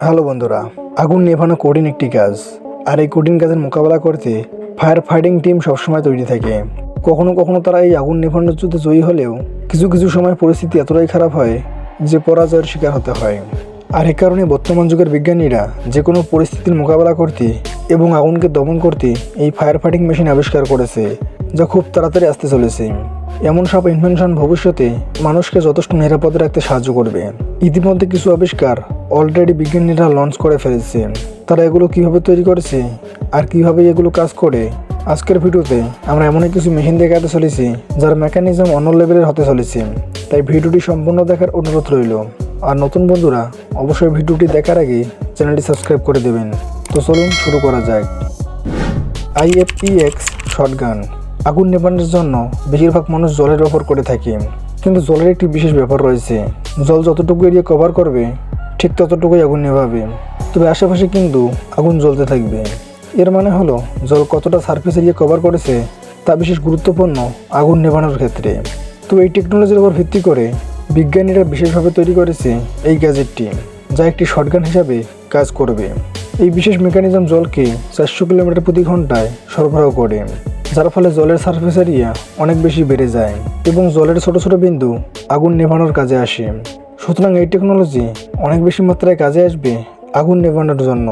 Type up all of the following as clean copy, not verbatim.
Hello বন্ধুরা, আগুন নেভানো কঠিন একটি কাজ। আর এই কঠিন কাজের মোকাবেলা করতে ফায়ার ফাইটিং টিম সবসময় তৈরি থাকে। কখনো কখনো তারা এই আগুন নেভানোর যুদ্ধে জয়ী হলেও কিছু কিছু সময় পরিস্থিতি এতটাই খারাপ হয় যে পরাজয়ের শিকার হতে হয়। আর এ কারণে বর্তমান যুগের বিজ্ঞানীরা যে কোনো পরিস্থিতির মোকাবেলা করতে এবং আগুনকে দমন করতে এই ফায়ার ফাইটিং মেশিন আবিষ্কার করেছে, যা খুব তাড়াতাড়ি আসতে চলেছে। এমন সব ইনভেনশন ভবিষ্যতে মানুষকে যথেষ্ট নিরাপদে রাখতে সাহায্য করবে। ইতিমধ্যে কিছু আবিষ্কার অলরেডি বিজ্ঞানীরা লঞ্চ করে ফেলেছে। তারা এগুলো কিভাবে তৈরি করেছে আর কিভাবে এগুলো কাজ করে, আজকের ভিডিওতে আমরা এমন কিছু মেশিন দেখাতে চলেছি যার মেকানিজম অন্য লেভেলের হতে চলেছে। তাই ভিডিওটি সম্পূর্ণ দেখার অনুরোধ রইল। আর নতুন বন্ধুরা অবশ্যই ভিডিওটি দেখার আগে চ্যানেলটি সাবস্ক্রাইব করে দেবেন। তো চলুন শুরু করা যাক। IFEX shotgun. আগুন নেভানোর জন্য বেশিরভাগ মানুষ জলের ব্যবহার করে থাকে, কিন্তু জলের একটি বিশেষ ব্যাপার রয়েছে। জল যতটুকু এরিয়া কভার করবে ঠিক ততটুকুই আগুন নেভাবে, তবে আশেপাশে কিন্তু আগুন জ্বলতে থাকবে। এর মানে হলো জল কতটা সারফেস এরিয়া কভার করেছে তা বিশেষ গুরুত্বপূর্ণ আগুন নেভানোর ক্ষেত্রে। তো এই টেকনোলজির উপর ভিত্তি করে বিজ্ঞানীরা বিশেষভাবে তৈরি করেছে এই গ্যাজেটটি, যা একটি শটগান হিসাবে কাজ করবে। এই বিশেষ মেকানিজম জলকে 400 কিলোমিটার প্রতি ঘন্টায় সরবরাহ করে, যার ফলে জলের সারফেস এরিয়া অনেক বেশি বেড়ে যায় এবং জলের ছোট ছোট বিন্দু আগুন নেভানোর কাজে আসে। সুতরাং এই টেকনোলজি অনেক বেশি মাত্রায় কাজে আসবে আগুন নেভানোর জন্য,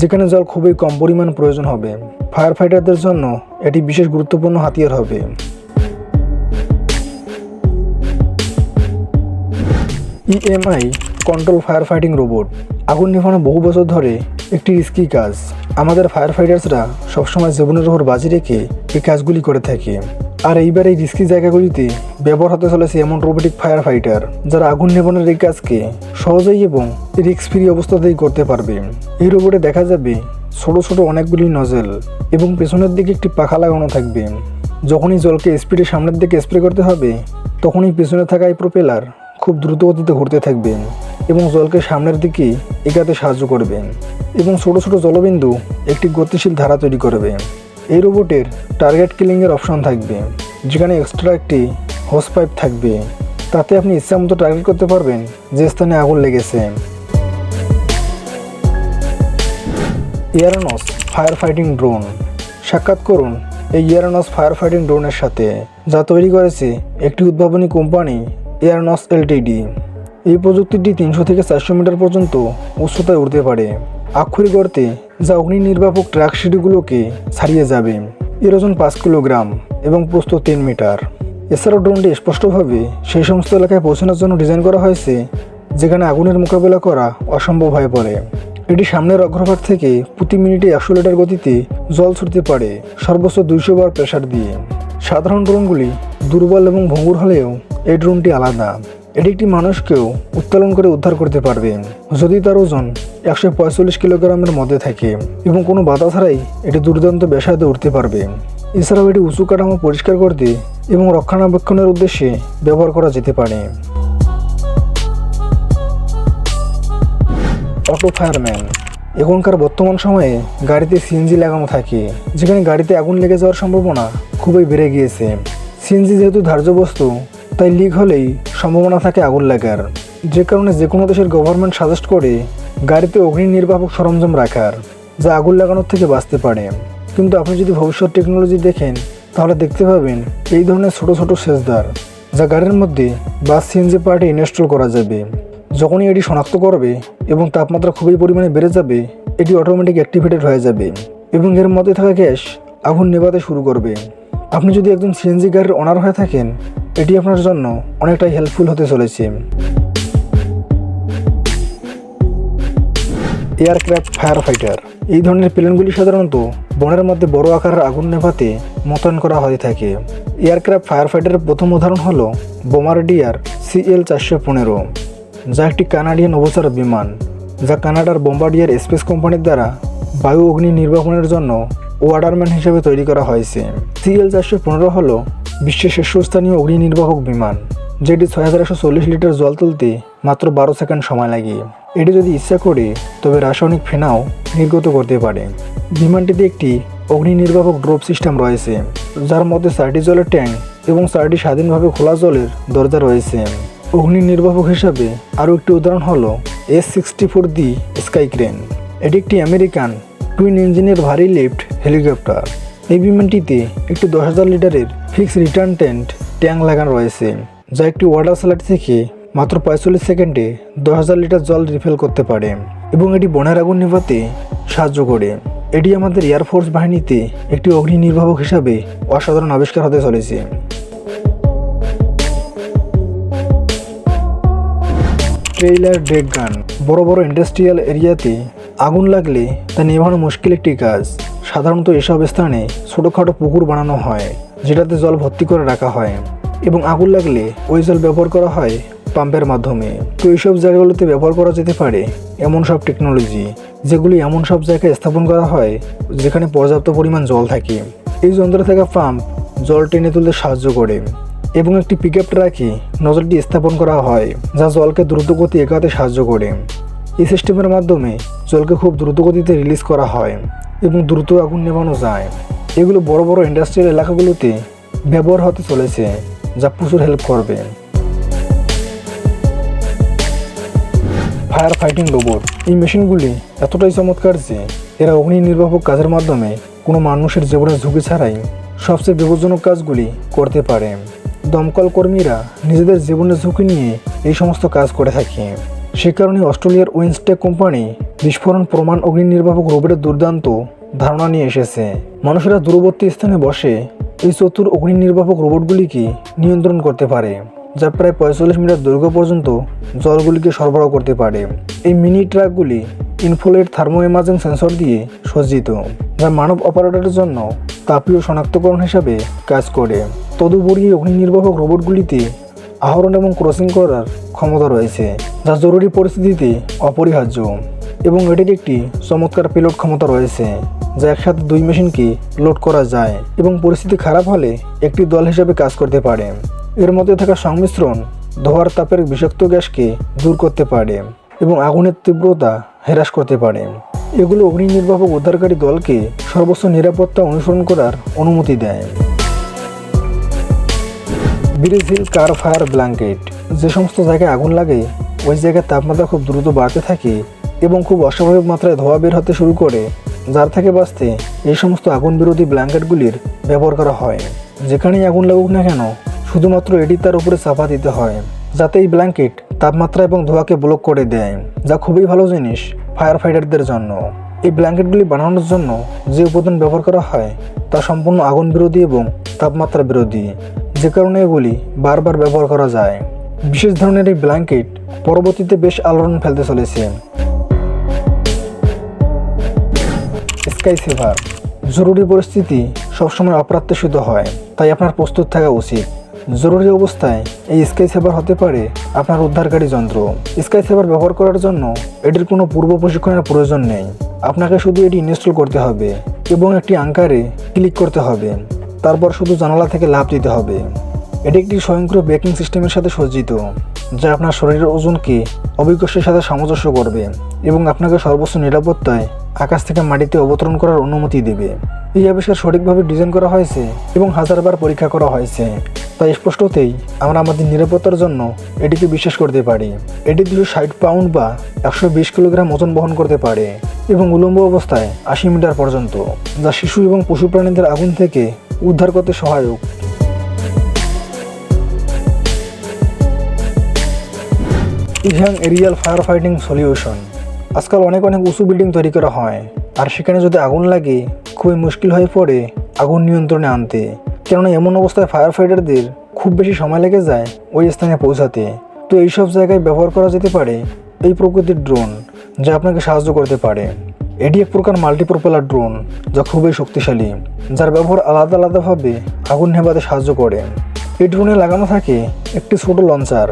যেখানে জল খুবই কম পরিমাণ প্রয়োজন হবে। ফায়ার ফাইটারদের জন্য এটি বিশেষ গুরুত্বপূর্ণ হাতিয়ার হবে। EMI control fire fighting robot. আগুন নেভানো বহু বছর ধরে একটি রিস্কি কাজ। আমাদের ফায়ার ফাইটার্সরা সবসময় জীবনের উপর বাজি রেখে এই কাজগুলি করে থাকে। আর এইবার এই রিস্কি জায়গাগুলিতে ব্যবহার হতে চলেছে এমন রোবোটিক ফায়ার ফাইটার, যারা আগুন নেভানোর এই কাজকে সহজেই এবং রিস্ক ফ্রি অবস্থাতেই করতে পারবে। এই রোবটে দেখা যাবে ছোট ছোট অনেকগুলি নজেল এবং পেছনের দিকে একটি পাখা লাগানো থাকবে। যখনই জলকে স্পিডে সামনের দিকে স্প্রে করতে হবে, তখনই পেছনে থাকা এই প্রোপেলার খুব দ্রুত গতিতে ঘুরতে থাকবেন এবং জলকে সামনের দিকে এগাতে সাহায্য করবেন এবং ছোট ছোট জলবিন্দু একটি গতিশীল ধারা তৈরি করবে। এই রোবটের টার্গেট কিলিংয়ের অপশন থাকবে, যেখানে এক্সট্রা একটি হোস পাইপ থাকবে। তাতে আপনি ইচ্ছামতো টার্গেট করতে পারবেন যে স্থানে আগুন লেগেছে। এয়ারনস ফায়ার ফাইটিং ড্রোন। সাক্ষাৎ করুন এই এয়ারনস ফায়ার ফাইটিং ড্রোনের সাথে, যা তৈরি করেছে একটি উদ্ভাবনী কোম্পানি এয়ারনস LTD। এই প্রযুক্তিটি 300 থেকে 400 মিটার পর্যন্ত উচ্চতায় উঠতে পারে, আক্ষরিক অর্থে যা অগ্নি নির্বাপক ট্রাক সিঁড়িগুলোকে ছাড়িয়ে যাবে। এর ওজন 5 কিলোগ্রাম এবং প্রস্থ 3 মিটার। এছাড়াও ড্রোনটি স্পষ্টভাবে সেই সমস্ত এলাকায় পৌঁছানোর জন্য ডিজাইন করা হয়েছে যেখানে আগুনের মোকাবেলা করা অসম্ভব হয়ে পড়ে। এটি সামনের অগ্রভাগ থেকে প্রতি মিনিটে 100 লিটার গতিতে জল ছুটতে পারে, সর্বোচ্চ 200 বার প্রেসার দিয়ে। সাধারণ ড্রোনগুলি দুর্বল এবং ভঙ্গুর হলেও এই ড্রোনটি আলাদা। এটি একটি মানুষকেও উত্তোলন করে উদ্ধার করতে পারবে যদি তার ওজন 145 কিলোগ্রামের মধ্যে থাকে এবং কোনো বাধা ছাড়াই এটি দুর্দান্ত বেসায়দে উঠতে পারবে। এছাড়াও এটি উঁচু কাঠামো পরিষ্কার করতে এবং রক্ষণাবেক্ষণের উদ্দেশ্যে ব্যবহার করা যেতে পারে। Auto fireman. এখনকার বর্তমান সময়ে গাড়িতে CNG লাগানো থাকে, যেখানে গাড়িতে আগুন লেগে যাওয়ার সম্ভাবনা খুবই বেড়ে গিয়েছে। CNG যেহেতু ধার্য বস্তু, তাই লিক হলেই সম্ভাবনা থাকে আগুন লাগার, যে কারণে যে কোনো দেশের গভর্নমেন্ট সাজেস্ট করে গাড়িতে অগ্নি নির্বাপক সরঞ্জাম রাখার, যা আগুন লাগানোর থেকে বাঁচতে পারে। কিন্তু আপনি যদি ভবিষ্যৎ টেকনোলজি দেখেন, তাহলে দেখতে পাবেন এই ধরনের ছোট ছোট সেন্সর, যা গাড়ির মধ্যে বা CNG পার্টে ইনস্টল করা যাবে। যখনই এটি শনাক্ত করবে এবং তাপমাত্রা খুবই পরিমাণে বেড়ে যাবে, এটি অটোমেটিক অ্যাক্টিভেটেড হয়ে যাবে এবং এর মধ্যে থাকা গ্যাস আগুন নেভাতে শুরু করবে। আপনি যদি একজন CNG গাড়ির ওনার হয়ে থাকেন, এটি আপনার জন্য অনেকটাই হেল্পফুল হতে চলেছে। Aircraft fire fighter. এই ধরনের প্লেনগুলি সাধারণত বনের মধ্যে বড় আকারের আগুন নেভাতে মোতায়েন করা হয়ে থাকে। এয়ারক্রাফট ফায়ার ফাইটারের প্রথম উদাহরণ হলো বোমারডিয়ার CL-415, যা একটি কানাডিয়ান অবচার বিমান, যা কানাডার বোম্বার্ডিয়ার স্পেস কোম্পানির দ্বারা বায়ু অগ্নি নির্বাপনের জন্য ওয়াটারম্যান হিসেবে তৈরি করা হয়েছে। CL-415 হল বিশ্বের শীর্ষস্থানীয় অগ্নি নির্বাপক বিমান, যেটি 6140 লিটার জল তুলতে মাত্র 12 সেকেন্ড সময় লাগে। এটি যদি ইচ্ছা করে তবে রাসায়নিক ফেনাও নির্গত করতে পারে। বিমানটিতে একটি অগ্নি নির্বাপক ড্রপ সিস্টেম রয়েছে, যার মধ্যে 4টি জলের ট্যাঙ্ক এবং 4টি স্বাধীনভাবে খোলা জলের দরজা রয়েছে। অগ্নি নির্বাপক হিসাবে আরও একটি উদাহরণ হলো S-64 দি স্কাই ক্রেন। এটি একটি আমেরিকান টুইন ইঞ্জিনের ভারী লিফট হেলিকপ্টার। এই বিমানটিতে একটি 10,000 লিটারের ফিক্স রিটার্ন ট্যাঙ্ক লাগানো রয়েছে, যা একটি ওয়াটার স্লাইড থেকে মাত্র 45 সেকেন্ডে 10,000 লিটার জল রিফিল করতে পারে এবং এটি বনের আগুন নেভাতে সাহায্য করে। এটি আমাদের এয়ারফোর্স বাহিনীতে একটি অগ্নি নির্বাপক হিসাবে অসাধারণ আবিষ্কার হতে চলেছে। ট্রেইলার ডেড গান। বড় বড় ইন্ডাস্ট্রিয়াল এরিয়াতে আগুন লাগলে তা নেভানো মুশকিল একটি কাজ। সাধারণত এসব স্থানে ছোটোখাটো পুকুর বানানো হয়, যেটাতে জল ভর্তি করে রাখা হয় এবং আগুন লাগলে ওই জল ব্যবহার করা হয় পাম্পের মাধ্যমে। তো এইসব জায়গাগুলোতে ব্যবহার করা যেতে পারে এমন সব টেকনোলজি, যেগুলি এমন সব জায়গায় স্থাপন করা হয় যেখানে পর্যাপ্ত পরিমাণ জল থাকে। এই যন্ত্রে থাকা পাম্প জল টেনে তুলতে সাহায্য করে এবং একটি পিকআপ ট্রাকে নজলটি স্থাপন করা হয়, যা জলকে দ্রুতগতি এগোতে সাহায্য করে। এই সিস্টেমের মাধ্যমে জলকে খুব দ্রুতগতিতে রিলিজ করা হয় এবং দ্রুত আগুন নেভানো যায়। এগুলো বড় বড় ইন্ডাস্ট্রিয়াল এলাকাগুলোতে ব্যবহার হতে চলেছে, যা প্রচুর হেল্প করবে। Fire fighting robot. এই মেশিনগুলি এতটাই চমৎকার যে এরা অগ্নি নির্বাপক কাজের মাধ্যমে কোনো মানুষের জীবনের ঝুঁকি ছাড়াই সবচেয়ে বিপজ্জনক কাজগুলি করতে পারে। দমকল কর্মীরা নিজেদের জীবনের ঝুঁকি নিয়ে এই সমস্ত কাজ করে থাকে। সে কারণে অস্ট্রেলিয়ার উইন্সটেক কোম্পানি বিস্ফোরণ প্রমাণ অগ্নি নির্বাপক রোবটের দুর্দান্ত ধারণা নিয়ে এসেছে। মানুষেরা দূরবর্তী স্থানে বসে এই চতুর অগ্নি নির্বাপক রোবটগুলিকে নিয়ন্ত্রণ করতে পারে, যা প্রায় 45 মিটার দৈর্ঘ্য পর্যন্ত জলগুলিকে সরবরাহ করতে পারে। এই মিনি ট্রাকগুলি ইনফ্রারেড থার্মো ইমেজিং সেন্সর দিয়ে সজ্জিত, যা মানব অপারেটরের জন্য তাপীয় শনাক্তকরণ হিসাবে কাজ করে। তদুপরি অগ্নি নির্বাপক রোবটগুলিতে আহরণ এবং ক্রসিং করার ক্ষমতা রয়েছে, যা জরুরি পরিস্থিতিতে অপরিহার্য এবং এটির একটি চমৎকার পেলোড ক্ষমতা রয়েছে, যা একসাথে 2 মেশিনকে লোড করা যায় এবং পরিস্থিতি খারাপ হলে একটি দল হিসেবে কাজ করতে পারে। এর মধ্যে থাকা সংমিশ্রণ ধোঁয়ার তাপের বিষাক্ত গ্যাসকে দূর করতে পারে এবং আগুনের তীব্রতা হ্রাস করতে পারে। এগুলো অগ্নি নির্বাপক উদ্ধারকারী দলকে সর্বোচ্চ নিরাপত্তা অনুসরণ করার অনুমতি দেয়। ব্রিজ কার ফায়ার ব্ল্যাঙ্কেট। যে সমস্ত জায়গায় আগুন লাগে ওই জায়গায় তাপমাত্রা খুব দ্রুত বাড়তে থাকে এবং খুব অস্বাভাবিক মাত্রায় ধোঁয়া বের হতে শুরু করে, যার থেকে বাঁচতে এই সমস্ত আগুন বিরোধী ব্ল্যাঙ্কেটগুলির ব্যবহার করা হয়। যেখানেই আগুন লাগুক না কেন, শুধুমাত্র এটি তার উপরে চাপা দিতে হয়, যাতে এই ব্ল্যাঙ্কেট তাপমাত্রা এবং ধোঁয়াকে ব্লক করে দেয়, যা খুবই ভালো জিনিস ফায়ার ফাইটারদের জন্য। এই ব্ল্যাঙ্কেটগুলি বানানোর জন্য যে উপাদান ব্যবহার করা হয় তা সম্পূর্ণ আগুন বিরোধী এবং তাপমাত্রা বিরোধী, যে কারণে এগুলি বারবার ব্যবহার করা যায়। বিশেষ ধরনের এই ব্ল্যাঙ্কেট পরবর্তীতে বেশ আলোড়ন ফেলতে চলেছে। স্কাই সেভার। জরুরি পরিস্থিতি সবসময় অপ্রত্যাশিত হয়, তাই আপনার প্রস্তুত থাকা উচিত। জরুরি অবস্থায় এই স্কাই সেভার হতে পারে আপনার উদ্ধারকারী যন্ত্র। স্কাই সেভার ব্যবহার করার জন্য এটির কোনো পূর্ব প্রশিক্ষণের প্রয়োজন নেই। আপনাকে শুধু এটি ইনস্টল করতে হবে এবং একটি আঙ্কারে ক্লিক করতে হবে, তারপর শুধু জানালা থেকে লাফ দিতে হবে। এটি একটি স্বয়ংক্রিয় ব্রেকিং সিস্টেমের সাথে সজ্জিত, যা আপনার শরীরের ওজনকে অবিকশের সাথে সামঞ্জস্য করবে এবং আপনাকে সর্বোচ্চ নিরাপত্তায় আকাশ থেকে মাটিতে অবতরণ করার অনুমতি দেবে। এই আবিষ্কার সঠিকভাবে ডিজাইন করা হয়েছে এবং হাজারবার পরীক্ষা করা হয়েছে, তাই স্পষ্টতেই আমরা আমাদের নিরাপত্তার জন্য এটিকে বিশ্বাস করতে পারি। এটি 260 পাউন্ড বা 120 কিলোগ্রাম ওজন বহন করতে পারে এবং উলম্ব অবস্থায় 80 মিটার পর্যন্ত, যা শিশু এবং পশু প্রাণীদের আগুন থেকে উদ্ধার করতে সহায়ক। ইভাং এরিয়াল ফায়ার ফাইটিং সলিউশন। আজকাল অনেক উঁচু বিল্ডিং তৈরি করা হয়, আর সেখানে যদি আগুন লাগে খুবই মুশকিল হয়ে পড়ে আগুন নিয়ন্ত্রণে আনতে, কেননা এমন অবস্থায় ফায়ার ফাইটারদের খুব বেশি সময় লেগে যায় ওই স্থানে পৌঁছাতে। তো এইসব জায়গায় ব্যবহার করা যেতে পারে এই প্রকৃতির ড্রোন, যা আপনাকে সাহায্য করতে পারে। এটি এক প্রকার মাল্টিপ্রোপেলার ড্রোন, যা খুবই শক্তিশালী, যার ব্যবহার আলাদা আলাদাভাবে আগুন নেভাতে সাহায্য করে। এই ড্রোনে লাগানো থাকে একটি ছোট লঞ্চার,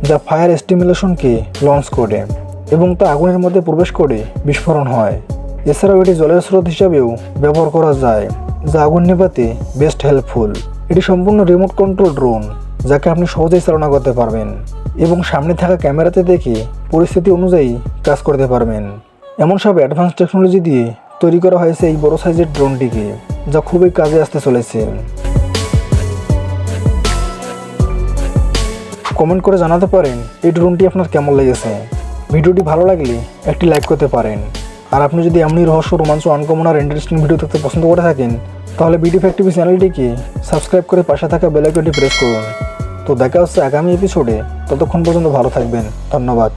যা ফায়ার স্টিমুলেশনকে লঞ্চ করে এবং তা আগুনের মধ্যে প্রবেশ করে বিস্ফোরণ হয়। এছাড়াও এটি জলের স্রোত হিসাবেও ব্যবহার করা যায়, যা আগুন নেভাতে বেস্ট হেল্পফুল। এটি সম্পূর্ণ রিমোট কন্ট্রোল ড্রোন, যাকে আপনি সহজেই চালনা করতে পারবেন এবং সামনে থাকা ক্যামেরাতে দেখে পরিস্থিতি অনুযায়ী কাজ করতে পারবেন। এমন সব অ্যাডভান্স টেকনোলজি দিয়ে তৈরি করা হয়েছে এই বড় সাইজের ড্রোনটিকে, যা খুবই কাজে আসতে চলেছে। কমেন্ট করে জানাতে পারেন এই ড্রোনটি আপনার কেমন লেগেছে। ভিডিওটি ভালো লাগলে একটি লাইক করতে পারেন। আর আপনি যদি এমনি রহস্য, রোমাঞ্চ, আনকমন আর ইন্টারেস্টিং ভিডিও দেখতে পছন্দ করে থাকেন তাহলে বিডি ফ্যাক্ট টিভি চ্যানেলটিকে সাবস্ক্রাইব করে পাশে থাকা বেল আইকনটি প্রেস করুন। তো দেখা হচ্ছে আগামী এপিসোডে। ততক্ষণ পর্যন্ত ভালো থাকবেন। ধন্যবাদ।